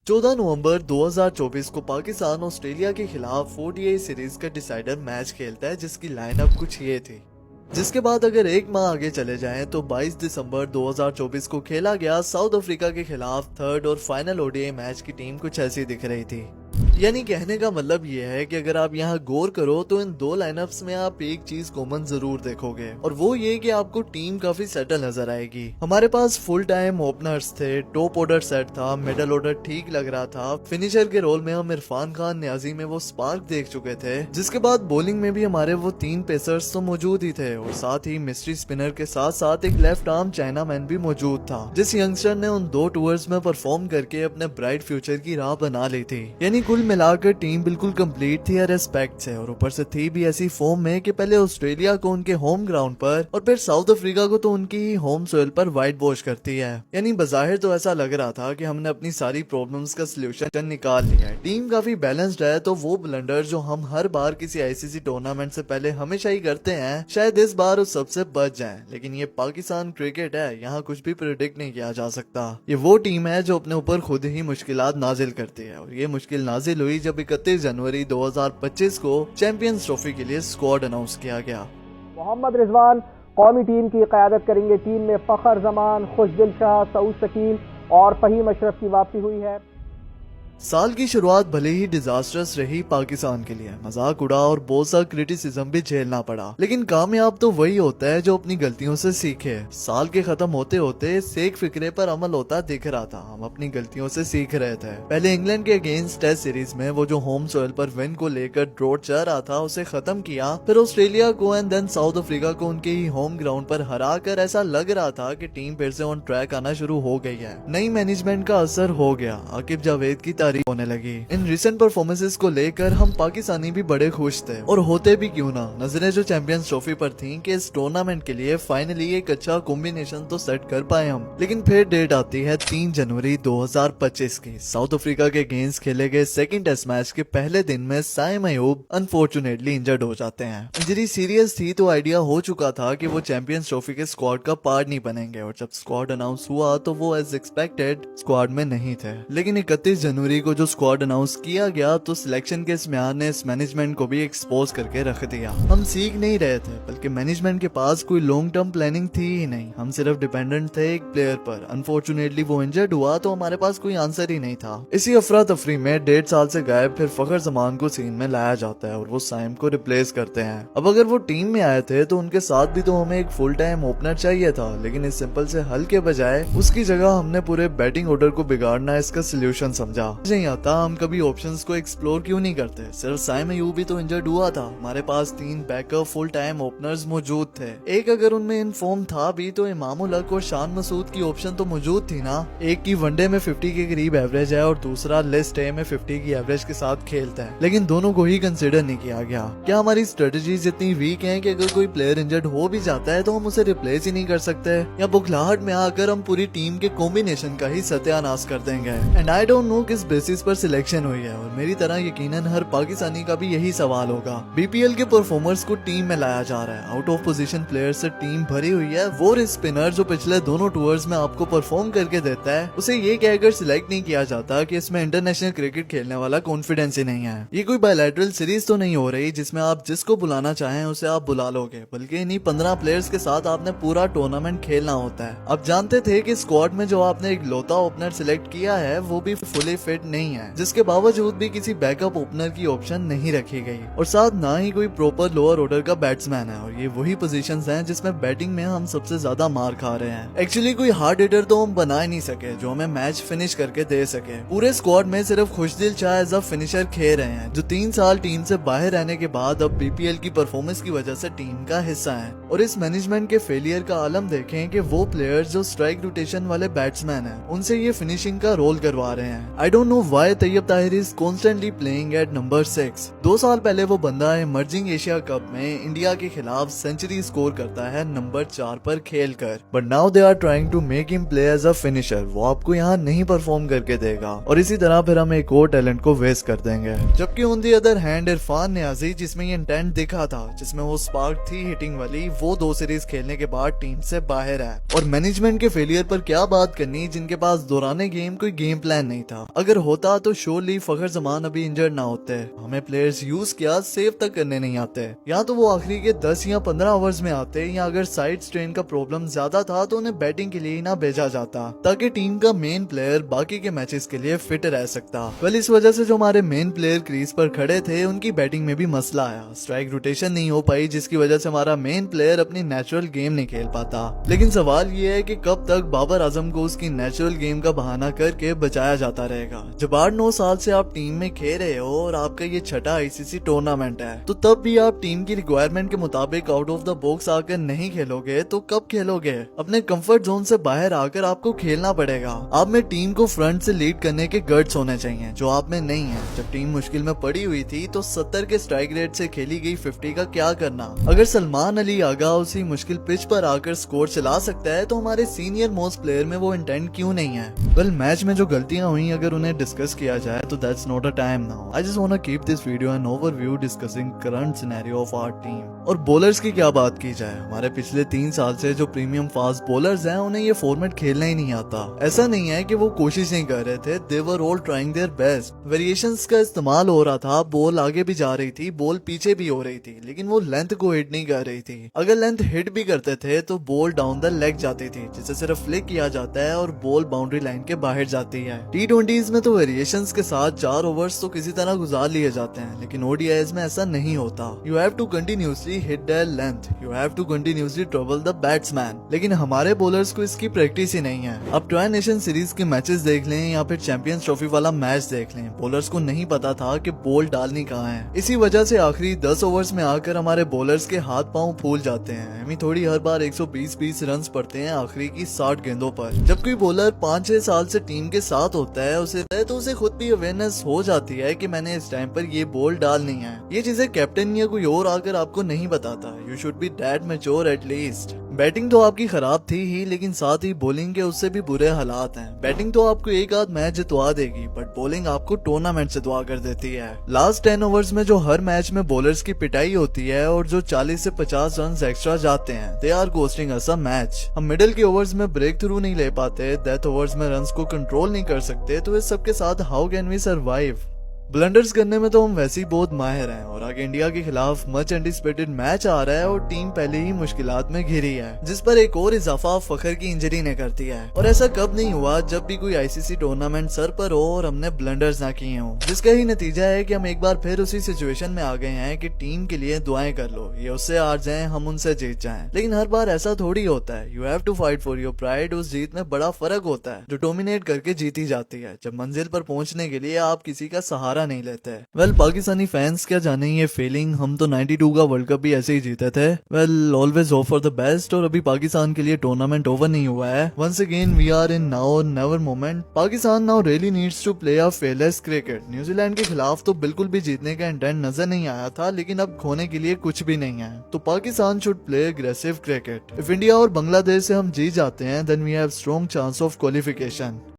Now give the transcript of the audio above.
14 नवंबर 2024 को पाकिस्तान ऑस्ट्रेलिया के खिलाफ ओडीआई सीरीज का डिसाइडर मैच खेलता है, जिसकी लाइनअप कुछ ये थी। जिसके बाद अगर एक माह आगे चले जाएं तो 22 दिसंबर 2024 को खेला गया साउथ अफ्रीका के खिलाफ थर्ड और फाइनल ओडीआई मैच की टीम कुछ ऐसी दिख रही थी। यानी कहने का मतलब ये है कि अगर आप यहाँ गौर करो तो इन दो लाइनअप्स में आप एक चीज कॉमन जरूर देखोगे, और वो ये कि आपको टीम काफी सेटल नजर आएगी। हमारे पास फुल टाइम ओपनर्स थे, टॉप ऑर्डर सेट था, मिडल ऑर्डर ठीक लग रहा था, फिनिशर के रोल में हम इरफान खान न्याजी में वो स्पार्क देख चुके थे। जिसके बाद बॉलिंग में भी हमारे वो 3 पेसर्स तो मौजूद ही थे, और साथ ही मिस्ट्री स्पिनर के साथ साथ एक लेफ्ट आर्म चाइना मैन भी मौजूद था, जिस यंगस्टर ने उन 2 टूर्स में परफॉर्म करके अपने ब्राइट फ्यूचर की राह बना ली थी। यानी कुल मिलाकर टीम बिल्कुल कंप्लीट थी हर एस्पेक्ट से, और ऊपर से थी भी ऐसी फॉर्म में कि पहले ऑस्ट्रेलिया को उनके होम ग्राउंड पर और फिर साउथ अफ्रीका को तो उनकी ही होम सोइल पर वाइट वॉश करती है। यानी बज़ाहिर तो ऐसा लग रहा था कि हमने अपनी सारी प्रॉब्लम्स का सलूशन निकाल लिया है, टीम काफी बैलेंस्ड है, तो वो ब्लंडर जो हम हर बार किसी आईसीसी टूर्नामेंट से पहले हमेशा ही करते हैं, शायद इस बार उस सबसे बच जाएं। लेकिन ये पाकिस्तान क्रिकेट है, यहाँ कुछ भी प्रेडिक्ट नहीं किया जा सकता। ये वो टीम है जो अपने ऊपर खुद ही मुश्किलात नाजिल करती है, और ये मुश्किल नाजिल हुई जब 31 जनवरी 2025 को चैंपियंस ट्रॉफी के लिए स्क्वाड अनाउंस किया गया। मोहम्मद रिजवान कौमी टीम की क़यादत करेंगे। टीम में फ़खर जमान, खुशदिल शाह, सऊद शकील और फ़हीम अशरफ की वापसी हुई है। साल की शुरुआत भले ही डिजास्टर्स रही पाकिस्तान के लिए, मजाक उड़ा और बहुत सा क्रिटिसिज्म भी झेलना पड़ा, लेकिन कामयाब तो वही होता है जो अपनी गलतियों से सीखे। साल के खत्म होते होते सेक फिक्रे पर अमल होता दिख रहा था, हम अपनी गलतियों से सीख रहे थे। पहले इंग्लैंड के अगेंस्ट टेस्ट सीरीज में वो जो होम सोइल पर विन को लेकर ड्रॉट चल रहा था उसे खत्म किया, फिर ऑस्ट्रेलिया को एंड देन साउथ अफ्रीका को उनके ही होम ग्राउंड पर हरा कर ऐसा लग रहा था कि टीम फिर से ऑन ट्रैक आना शुरू हो गई है। नई मैनेजमेंट का असर हो गया, आकिब जावेद की तारीफ होने लगी। इन रिसेंट परफॉर्मेंसेस को लेकर हम पाकिस्तानी भी बड़े खुश थे, और होते भी क्यों ना। नजरें जो चैंपियंस ट्रॉफी पर थीं कि इस टूर्नामेंट के लिए फाइनली एक अच्छा कॉम्बिनेशन तो सेट कर पाए हम। लेकिन फिर डेट आती है 3 जनवरी 2025 की। साउथ अफ्रीका के अगेंस्ट खेले गए सेकंड टेस्ट मैच के पहले दिन में साइम अयूब अनफॉर्चुनेटली इंजर्ड हो जाते हैं। इंजरी सीरियस थी तो आइडिया हो चुका था कि वो चैंपियंस ट्रॉफी के स्क्वाड का पार्ट नहीं बनेंगे, और जब स्क्वाड अनाउंस हुआ तो वो एज एक्सपेक्टेड स्क्वाड में नहीं थे। लेकिन 31 जनवरी को जो स्क्वाड अनाउंस किया गया तो सिलेक्शन के इस म्यार ने इस मैनेजमेंट को भी एक्सपोज करके रख दिया। हम सीख नहीं रहे थे, बल्कि मैनेजमेंट के पास कोई लॉन्ग टर्म प्लानिंग थी ही नहीं। हम सिर्फ डिपेंडेंट थे एक प्लेयर पर। अनफॉर्चुनेटली वो इंजर्ड हुआ तो हमारे पास कोई आंसर ही नहीं था। इसी अफरा तफरी में 1.5 साल से गायब फिर फखर जमान को सीन में लाया जाता है, और वो साइम को रिप्लेस करते हैं। अब अगर वो टीम में आए थे तो उनके साथ भी तो हमें एक फुल टाइम ओपनर चाहिए था, लेकिन इस सिंपल से हल के बजाय उसकी जगह हमने पूरे बैटिंग ऑर्डर को बिगाड़ना इसका सोल्यूशन समझा। नहीं आता हम कभी ऑप्शंस को एक्सप्लोर क्यों नहीं करते। सिर्फ साइम अयूब भी तो इंजर्ड हुआ था, हमारे पास 3 बैकअप फुल टाइम ओपनर्स मौजूद थे। एक अगर उनमें इन फॉर्म था भी तो इमामुल हक और शान मसूद की ऑप्शन तो मौजूद थी ना। एक की वनडे में 50 के करीब एवरेज है और दूसरा लिस्ट ए में 50 की एवरेज के साथ खेलता है, लेकिन दोनों को ही कंसिडर नहीं किया गया। क्या हमारी स्ट्रेटजीज इतनी वीक हैं कि अगर कोई प्लेयर इंजर्ड हो भी जाता है तो हम उसे रिप्लेस ही नहीं कर सकते, या बुखलाहट में आकर हम पूरी टीम के कॉम्बिनेशन का ही सत्यानाश कर देंगे। एंड आई डोंट नो किस बेसिस पर सिलेक्शन हुई है, और मेरी तरह यकीनन हर पाकिस्तानी का भी यही सवाल होगा। बीपीएल के परफॉर्मर्स को टीम में लाया जा रहा है, आउट ऑफ पोजीशन प्लेयर से टीम भरी हुई है। वो स्पिनर जो पिछले दोनों टूर्स में आपको परफॉर्म करके देता है, उसे ये कहकर सिलेक्ट नहीं किया जाता कि इसमें इंटरनेशनल क्रिकेट खेलने वाला कॉन्फिडेंस ही नहीं है। ये कोई बायलैटरल सीरीज तो नहीं हो रही जिसमें आप जिसको बुलाना चाहें उसे आप बुला लोगे, बल्कि इन्हीं 15 प्लेयर्स के साथ आपने पूरा टूर्नामेंट खेलना होता है। अब जानते थे कि स्क्वाड में जो आपने एक लौता ओपनर सिलेक्ट किया है वो भी फुली फिट नहीं है, जिसके बावजूद भी किसी बैकअप ओपनर की ऑप्शन नहीं रखी गई, और साथ ना ही कोई प्रॉपर लोअर ऑर्डर का बैट्समैन है। और ये वही पोजीशंस हैं जिसमें बैटिंग में हम सबसे ज्यादा मार खा रहे हैं। एक्चुअली कोई हार्ड हिटर तो हम बना ही नहीं सके जो हमें मैच फिनिश करके दे सके। पूरे स्क्वाड में सिर्फ खुशदिल शाह एज अ फिनिशर खेल रहे हैं, जो 3 साल टीम से बाहर रहने के बाद अब बीपीएल की परफॉर्मेंस की वजह से टीम का हिस्सा है। और इस मैनेजमेंट के फेलियर का आलम देखें कि वो प्लेयर्स जो स्ट्राइक रोटेशन वाले बैट्समैन हैं उनसे ये फिनिशिंग का रोल करवा रहे हैं। I don't know why Tayyab Tahir is constantly playing at number 6। 2 साल पहले वो बंदा इमर्जिंग एशिया कप में इंडिया के खिलाफ सेंचुरी स्कोर करता है नंबर 4 पर खेलकर, but now they are trying to make him play as a finisher. वो आपको यहाँ नहीं परफॉर्म करके देगा, और इसी तरह फिर हम एक और टैलेंट को वेस्ट कर देंगे। जबकि on the other hand Irfan Niazi, जिसमें ये इंटेंट दिखा था, जिसमें वो स्पार्क थी हिटिंग वाली, वो 2 सीरीज खेलने के बाद टीम से बाहर है। और मैनेजमेंट के फेलियर पर क्या बात करनी जिनके पास दौरान गेम कोई गेम प्लान नहीं था। अगर होता तो श्योरली फखर जमान अभी इंजर्ड ना होते। हमें प्लेयर्स यूज किया सेव तक करने नहीं आते, या तो वो आखिरी के 10 या 15 ओवर्स में आते, या अगर साइड स्ट्रेन का प्रॉब्लम ज्यादा था तो उन्हें बैटिंग के लिए ही ना भेजा जाता ताकि टीम का मेन प्लेयर बाकी के मैचेस के लिए फिट रह सकता। वेल इस वजह से जो हमारे मेन प्लेयर क्रीज पर खड़े थे उनकी बैटिंग में भी मसला आया, स्ट्राइक रोटेशन नहीं हो पाई जिसकी वजह से हमारा मेन प्लेयर अपनी नेचुरल गेम नहीं खेल पाता। लेकिन सवाल ये है कि कब तक बाबर आजम को उसकी नेचुरल गेम का बहाना करके बचाया जाता रहेगा। जब 8-9 साल से आप टीम में खेल रहे हो और आपका ये छठा आईसीसी टूर्नामेंट है, तो तब भी आप टीम की रिक्वायरमेंट के मुताबिक आउट ऑफ द बॉक्स आकर नहीं खेलोगे तो कब खेलोगे? अपने कंफर्ट जोन से बाहर आकर आपको खेलना पड़ेगा। आप में टीम को फ्रंट से लीड करने के गट्स होने चाहिए जो आप में नहीं है। जब टीम मुश्किल में पड़ी हुई थी तो 70 के स्ट्राइक रेट से खेली गई 50 का क्या करना? अगर सलमान अली आगा उसी मुश्किल पिच पर आकर स्कोर चला सकता है तो हमारे सीनियर मोस्ट प्लेयर में वो इंटेंट क्यों नहीं है? वेल मैच में जो गलतियां हुई अगर उन्हें डिस्कस किया जाए तो that's not a time now. I just want to keep this video an overview discussing current scenario of our team. और बॉलर्स की क्या बात की जाए, हमारे पिछले 3 साल से जो प्रीमियम फास्ट बॉलर्स हैं उन्हें ये फॉर्मेट खेलना ही नहीं आता। ऐसा नहीं है कि वो कोशिश नहीं कर रहे थे, they were all trying their best. Variations का इस्तेमाल हो रहा था, बॉल आगे भी जा रही थी, बॉल पीछे भी हो रही थी, लेकिन वो लेंथ को हिट नहीं कर रही थी। अगर लेंथ हिट भी करते थे तो बॉल डाउन द लेग जाती थी जिसे सिर्फ फ्लिक किया जाता है और बॉल बाउंड्री लाइन के बाहर जाती है। T20s में तो वेरिएशंस के साथ 4 ओवर्स तो किसी तरह गुजार लिए जाते हैं, लेकिन ODIs में ऐसा नहीं होता। You have to continuously hit their length, you have to continuously trouble the batsman. लेकिन हमारे बॉलर्स को इसकी प्रैक्टिस ही नहीं है। अब ट्राई नेशन सीरीज के मैचेस देख लें या फिर चैंपियंस ट्रॉफी वाला मैच देख लें, बॉलर्स को नहीं पता था कि बॉल डालनी कहाँ है। इसी वजह से आखिरी 10 ओवर्स में आकर हमारे बॉलर्स के हाथ पांव फूल जाते हैं। हमें थोड़ी हर बार 120-20 रन पड़ते हैं आखिरी की 60 गेंदों पर। जब कोई बॉलर 5-6 साल से टीम के साथ होता है उसे खुद भी अवेयरनेस हो जाती है कि मैंने इस टाइम पर ये बॉल डालनी है। ये चीजें कैप्टन या कोई और आकर आपको नहीं बताता। You should be that mature at least. Batting तो आपकी खराब थी ही, लेकिन साथ ही बॉलिंग के उससे भी बुरे हालात हैं। बैटिंग तो आपको एक आध मैच जितवा देगी, बट बॉलिंग आपको टूर्नामेंट जितवा कर देती है। लास्ट 10 ओवर्स में जो हर मैच में बॉलर्स की पिटाई होती है और जो 40 से 50 रन एक्स्ट्रा जाते हैं, they are costing us a match. हम मिडिल के ओवर्स में ब्रेक थ्रू नहीं ले पाते, डेथ ओवर्स में रन्स को कंट्रोल नहीं कर सकते, तो इस सब के साथ how can we survive? Blunders करने में तो हम वैसे ही बहुत माहिर हैं और आगे इंडिया के खिलाफ मच एंटिसिपेटेड मैच आ रहा है और टीम पहले ही मुश्किलात में घिरी है, जिस पर एक और इजाफा फखर की इंजरी ने कर दिया है। और ऐसा कब नहीं हुआ जब भी कोई आईसीसी टूर्नामेंट सर पर हो और हमने ब्लंडर्स ना किए हों, जिसका ही नतीजा है कि हम एक बार फिर उसी सिचुएशन में आ गए हैं कि टीम के लिए दुआएं कर लो, ये उससे हार जाए हम उनसे जीत जाएं। लेकिन हर बार ऐसा थोड़ी होता है। You have to fight for your pride. उस जीत में बड़ा फर्क होता है जो डोमिनेट करके जीती जाती है, जब मंजिल पर पहुंचने के लिए आप किसी का सहारा नहीं लेते। वेल पाकिस्तानी फैंस क्या जाने ये फीलिंग, हम तो 92 का वर्ल्ड कप भी ऐसे ही जीते थे। Well always hope for the best. और अभी पाकिस्तान के लिए टूर्नामेंट ओवर नहीं हुआ है। Once again we are in now or never moment. Pakistan now really needs to play a fearless cricket. New Zealand के खिलाफ तो बिल्कुल भी जीतने का इंटेंट नजर नहीं आया था, लेकिन अब खोने के लिए कुछ भी नहीं है। तो Pakistan should play aggressive cricket. If India और बांग्लादेश से हम जीत जाते हैं then we have strong chance of qualification.